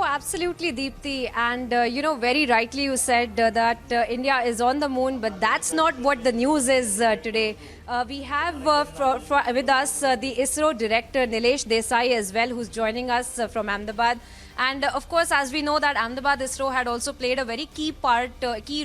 absolutely, Deepthi. And, very rightly you said that India is on the moon, but that's not what the news is today. We have with us the ISRO director, Nilesh Desai, as well, who's joining us from Ahmedabad. And of course, as we know that Ahmedabad ISRO had also played a very key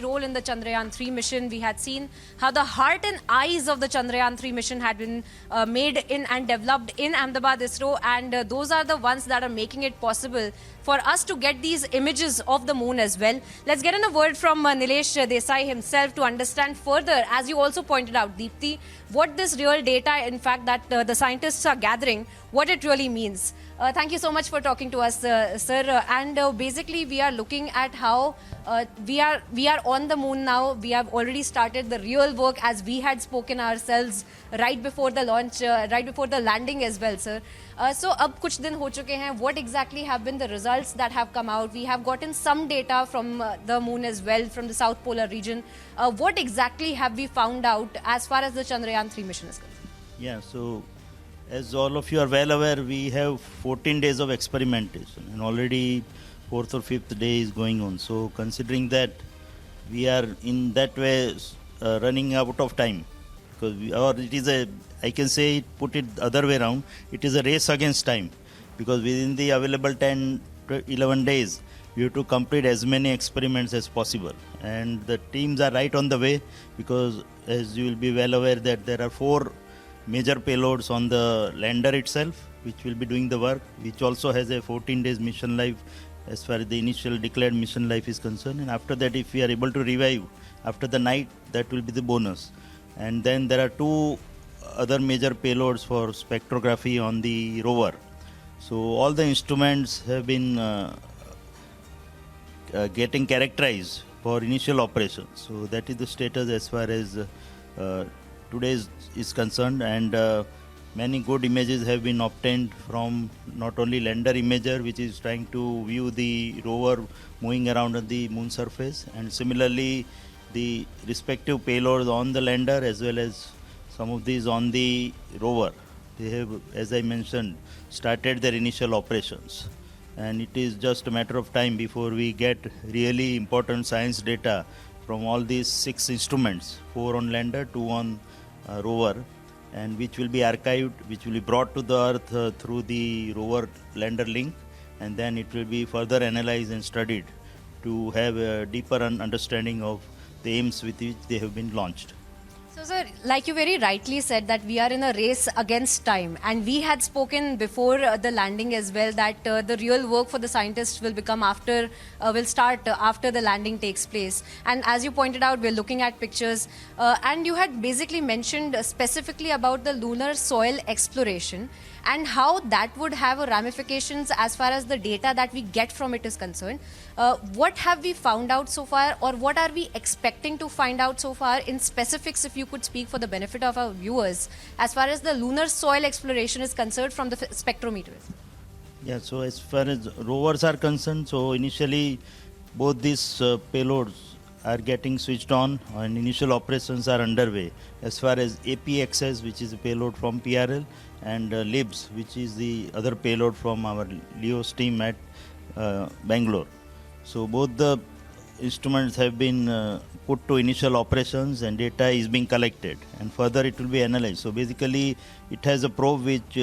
role in the Chandrayaan-3 mission. We had seen how the heart and eyes of the Chandrayaan-3 mission had been made in and developed in Ahmedabad ISRO, and those are the ones that are making it possible for us to get these images of the moon as well. Let's get in a word from Nilesh Desai himself to understand further, as you also pointed out, Deepthi, what this real data, in fact, that the scientists are gathering, what it really means. Thank you so much for talking to us, sir. And basically, we are looking at how we are on the moon now. We have already started the real work, as we had spoken ourselves right before the launch, right before the landing as well, sir. So, अब कुछ दिन हो चुके हैं. What exactly have been the results that have come out? We have gotten some data from the moon as well, from the South Polar region. What exactly have we found out as far as the Chandrayaan-3 mission is concerned? Yeah, so as all of you are well aware, we have 14 days of experimentation, and already 4th or 5th day is going on. So considering that, we are in that way running out of time, because it is a, I can say it, put it the other way around, it is a race against time, because within the available 10 to 11 days, we have to complete as many experiments as possible. And the teams are right on the way, because as you will be well aware that there are 4 major payloads on the lander itself, which will be doing the work, which also has a 14 days mission life as far as the initial declared mission life is concerned. And after that, if we are able to revive after the night, that will be the bonus. And then there are 2 other major payloads for spectrography on the rover. So all the instruments have been getting characterized for initial operations. So that is the status as far as today is concerned, and many good images have been obtained from not only lander imager, which is trying to view the rover moving around on the moon surface, and similarly the respective payloads on the lander as well as some of these on the rover. They have, as I mentioned, started their initial operations, and it is just a matter of time before we get really important science data from all these 6 instruments, 4 on lander, 2 on rover, and which will be archived, which will be brought to the earth through the rover lander link, and then it will be further analyzed and studied to have a deeper understanding of the aims with which they have been launched. So, sir, like you very rightly said, that we are in a race against time, and we had spoken before the landing as well that the real work for the scientists will start after the landing takes place. And as you pointed out, we're looking at pictures, and you had basically mentioned specifically about the lunar soil exploration and how that would have ramifications as far as the data that we get from it is concerned. What have we found out so far, or what are we expecting to find out so far in specifics, if you could speak for the benefit of our viewers, as far as the lunar soil exploration is concerned from the spectrometers? Yeah, so as far as rovers are concerned, so initially both these payloads are getting switched on and initial operations are underway. As far as APXS, which is a payload from PRL, and LIBS, which is the other payload from our LEO's team at Bangalore. So both the instruments have been put to initial operations, and data is being collected, and further it will be analyzed. So basically it has a probe which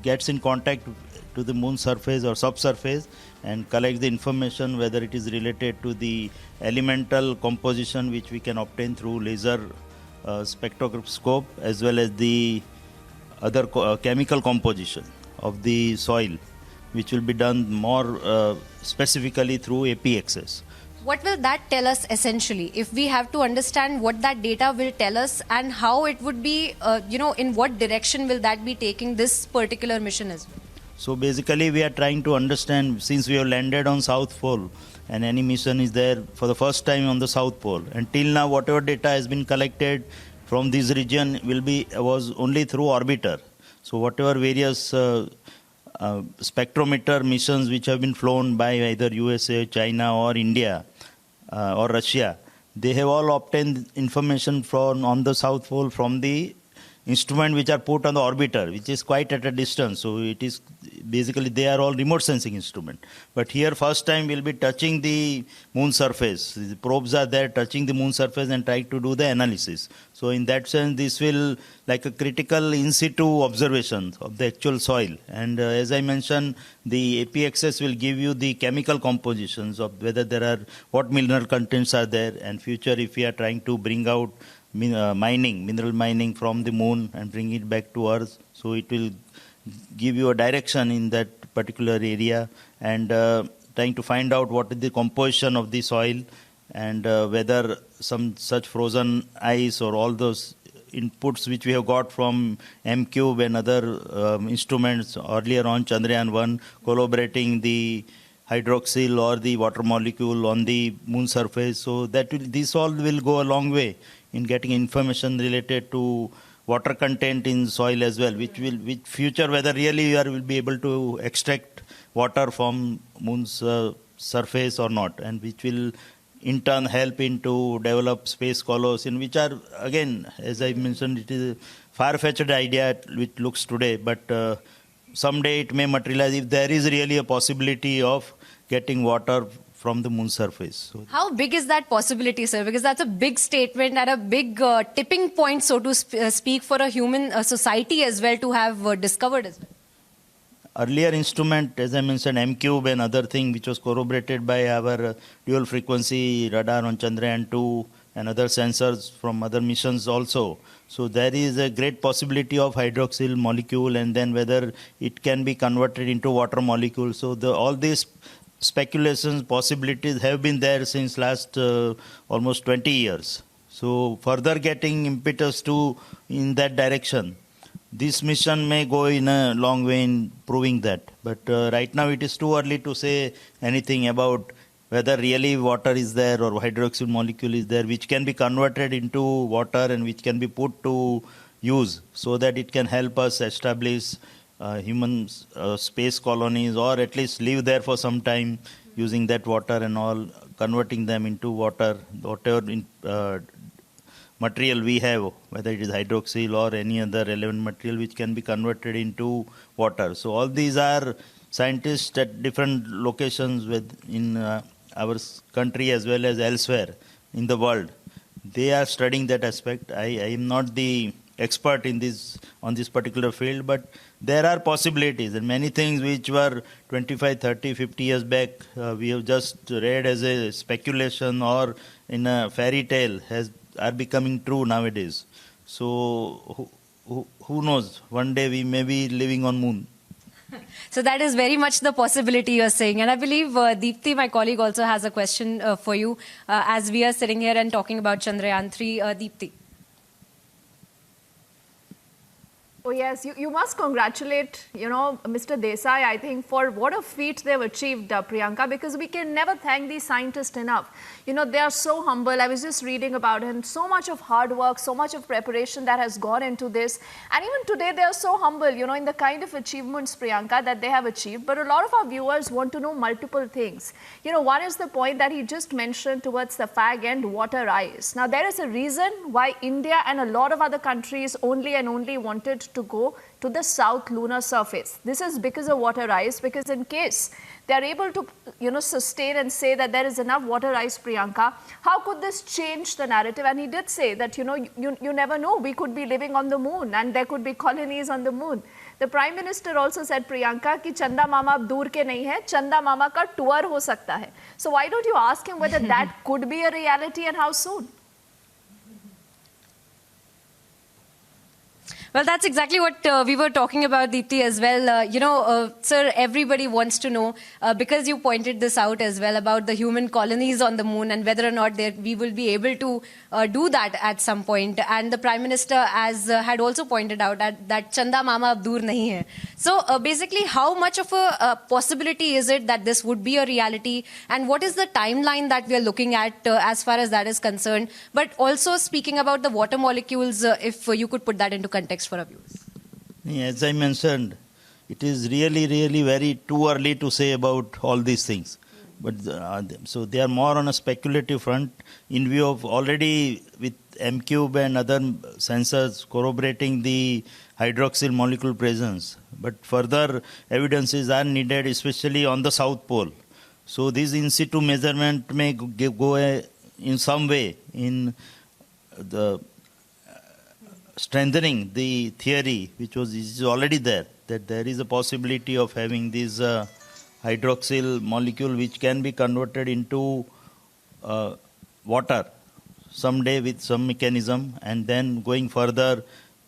gets in contact to the moon surface or subsurface and collects the information, whether it is related to the elemental composition which we can obtain through laser spectroscope, as well as the other chemical composition of the soil, which will be done more specifically through APXS. What will that tell us essentially, if we have to understand what that data will tell us and how it would be, in what direction will that be taking this particular mission as well? So basically we are trying to understand, since we have landed on South Pole and any mission is there for the first time on the South Pole, until now whatever data has been collected from this region was only through orbiter. So whatever various spectrometer missions which have been flown by either USA, China or India or Russia, they have all obtained information from on the South Pole from the instrument which are put on the orbiter, which is quite at a distance. So it is basically they are all remote sensing instrument. But here first time we'll be touching the moon surface. The probes are there touching the moon surface and trying to do the analysis. So in that sense, this will like a critical in situ observation of the actual soil. And as I mentioned, the APXS will give you the chemical compositions of whether there are, what mineral contents are there, and future if we are trying to bring out mineral mining from the moon and bring it back to Earth. So it will give you a direction in that particular area, and trying to find out what is the composition of the soil, and whether some such frozen ice or all those inputs which we have got from M-Cube and other instruments earlier on Chandrayaan-3 collaborating the hydroxyl or the water molecule on the moon surface. So that this all will go a long way in getting information related to water content in soil as well, which future whether really we will be able to extract water from moon's surface or not, and which will in turn help into develop space colonies, in which are again, as I mentioned, it is a far-fetched idea which looks today, but someday it may materialize if there is really a possibility of getting water from the moon surface. So how big is that possibility, sir? Because that's a big statement and a big tipping point, so to speak, for a human society as well to have discovered as well. Earlier instrument, as I mentioned, M-Cube and other thing, which was corroborated by our dual frequency radar on Chandrayaan-2 and other sensors from other missions also. So there is a great possibility of hydroxyl molecule, and then whether it can be converted into water molecule. So all these speculations, possibilities have been there since last almost 20 years. So further getting impetus to in that direction. This mission may go in a long way in proving that. But right now it is too early to say anything about whether really water is there or hydroxyl molecule is there, which can be converted into water and which can be put to use so that it can help us establish human space colonies, or at least live there for some time using that water and all, converting them into water, whatever material we have, whether it is hydroxyl or any other relevant material which can be converted into water. So all these are scientists at different locations in our country as well as elsewhere in the world. They are studying that aspect. I am not the expert in this on this particular field, but there are possibilities, and many things which were 25, 30, 50 years back we have just read as a speculation or in a fairy tale are becoming true nowadays. So who knows? One day we may be living on moon. So that is very much the possibility you're saying. And I believe Deepthi, my colleague, also has a question for you as we are sitting here and talking about Chandrayaan-3. Deepthi. Oh yes, you must congratulate, Mr. Desai, I think, for what a feat they've achieved, Priyanka, because we can never thank these scientists enough. They are so humble. I was just reading about it, and so much of hard work, so much of preparation that has gone into this. And even today, they are so humble, in the kind of achievements, Priyanka, that they have achieved. But a lot of our viewers want to know multiple things. One is the point that he just mentioned towards the fag end, water ice. Now, there is a reason why India and a lot of other countries only and only wanted to go to the south lunar surface. This is because of water ice, because in case they are able to, sustain and say that there is enough water ice, Priyanka, how could this change the narrative? And he did say that, you never know, we could be living on the moon and there could be colonies on the moon. The Prime Minister also said, Priyanka, कि चंदा मामा अब दूर के नहीं है, चंदा मामा का tour हो सकता है. So why don't you ask him whether that could be a reality and how soon? Well, that's exactly what we were talking about, Deepthi, as well. Sir, everybody wants to know, because you pointed this out as well, about the human colonies on the moon and whether or not we will be able to do that at some point. And the Prime Minister had also pointed out that Chanda Mama ab dur nahi hai. So basically, how much of a possibility is it that this would be a reality? And what is the timeline that we are looking at as far as that is concerned? But also speaking about the water molecules, if you could put that into context for our viewers. As I mentioned, it is really, really very too early to say about all these things. But so they are more on a speculative front in view of already with M-Cube and other sensors corroborating the hydroxyl molecule presence. But further evidences are needed, especially on the South Pole. So this in situ measurement may go in some way in the strengthening the theory, which is already there, that there is a possibility of having this hydroxyl molecule which can be converted into water someday with some mechanism, and then going further,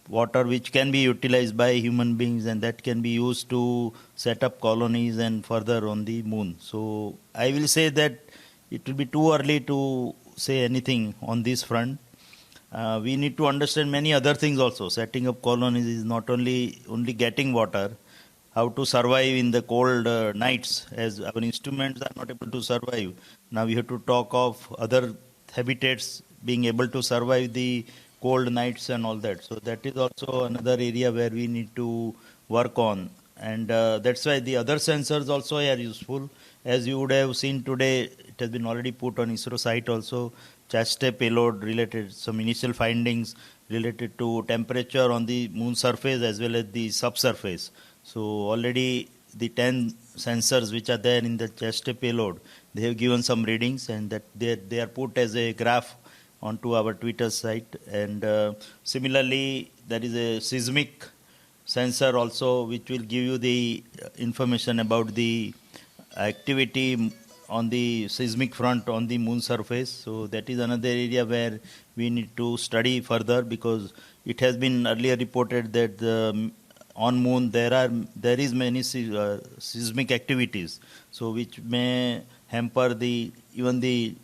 water which can be utilized by human beings, and that can be used to set up colonies and further on the moon. So I will say that it will be too early to say anything on this front. We need to understand many other things also. Setting up colonies is not only getting water, how to survive in the cold nights, as our instruments are not able to survive. Now we have to talk of other habitats being able to survive the cold nights and all that. So that is also another area where we need to work on. And that's why the other sensors also are useful. As you would have seen today, it has been already put on ISRO site also, ChaSTE payload related, some initial findings related to temperature on the moon surface as well as the subsurface. So already the 10 sensors which are there in the ChaSTE payload, they have given some readings, and that they are put as a graph onto our Twitter site. And similarly, there is a seismic sensor also which will give you the information about the activity on the seismic front on the moon surface. So that is another area where we need to study further, because it has been earlier reported that on moon there is many seismic activities, so which may hamper even the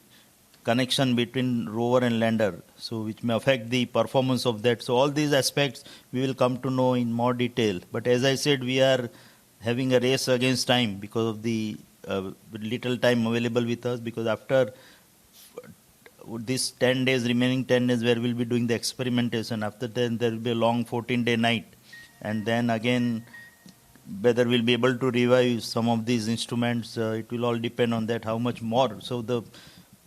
connection between rover and lander, so which may affect the performance of that. So all these aspects we will come to know in more detail. But as I said, we are having a race against time because of the little time available with us, because after this 10 days, remaining 10 days where we'll be doing the experimentation, after then there will be a long 14-day night, and then again whether we'll be able to revive some of these instruments, it will all depend on that, how much more. So the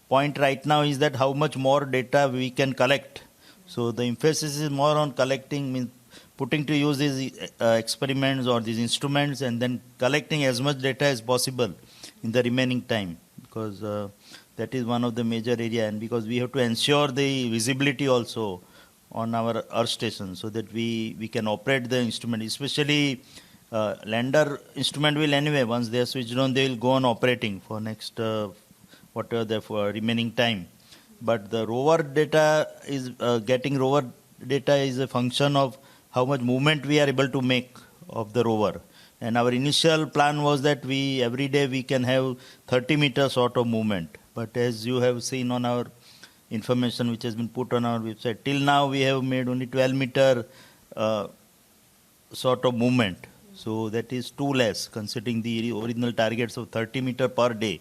point right now is that how much more data we can collect. So the emphasis is more on collecting, means putting to use these experiments or these instruments, and then collecting as much data as possible in the remaining time, because that is one of the major area, and because we have to ensure the visibility also on our Earth station, so that we can operate the instrument. Especially lander instrument will anyway, once they are switched on, they will go on operating for next whatever the remaining time. But the rover data is getting rover data is a function of how much movement we are able to make of the rover. And our initial plan was that every day we can have 30 meters sort of movement. But as you have seen on our information which has been put on our website, till now we have made only 12 meter sort of movement. So that is too less considering the original targets of 30 meter per day.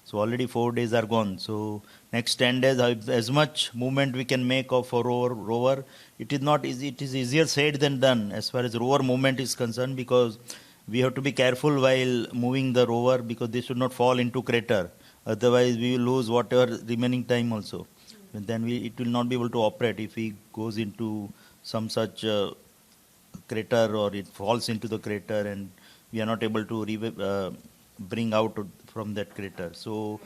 So already 4 days are gone. So next 10 days, as much movement we can make of a rover. It is not easy. It is easier said than done as far as rover movement is concerned, because we have to be careful while moving the rover, because they should not fall into crater. Otherwise, we will lose whatever remaining time also. And then it will not be able to operate if it goes into some such crater, or it falls into the crater and we are not able to bring out from that crater. So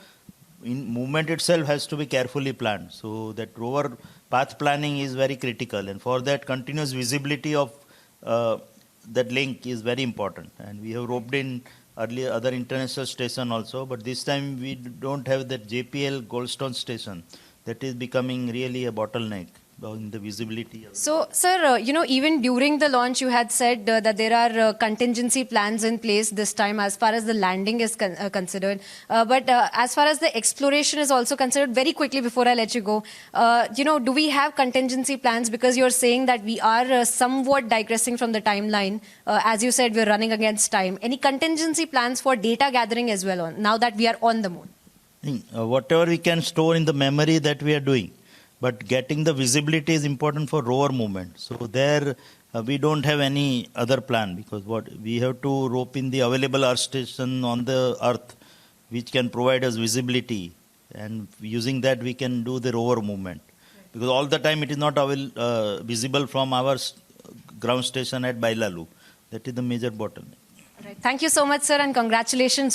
in movement itself has to be carefully planned. So that rover path planning is very critical, and for that continuous visibility of that link is very important. And we have roped in earlier other international station also, but this time we don't have that JPL Goldstone station. That is becoming really a bottleneck in the visibility. So, sir, even during the launch, you had said that there are contingency plans in place this time as far as the landing is considered. But as far as the exploration is also considered, very quickly before I let you go, do we have contingency plans? Because you're saying that we are somewhat digressing from the timeline. As you said, we're running against time. Any contingency plans for data gathering as well now that we are on the moon? Whatever we can store in the memory, that we are doing. But getting the visibility is important for rover movement. So there we don't have any other plan, because what we have to rope in the available Earth station on the Earth, which can provide us visibility, and using that we can do the rover movement. Because all the time it is not visible from our ground station at Bailalu. That is the major bottleneck. Right. Thank you so much, sir, and congratulations.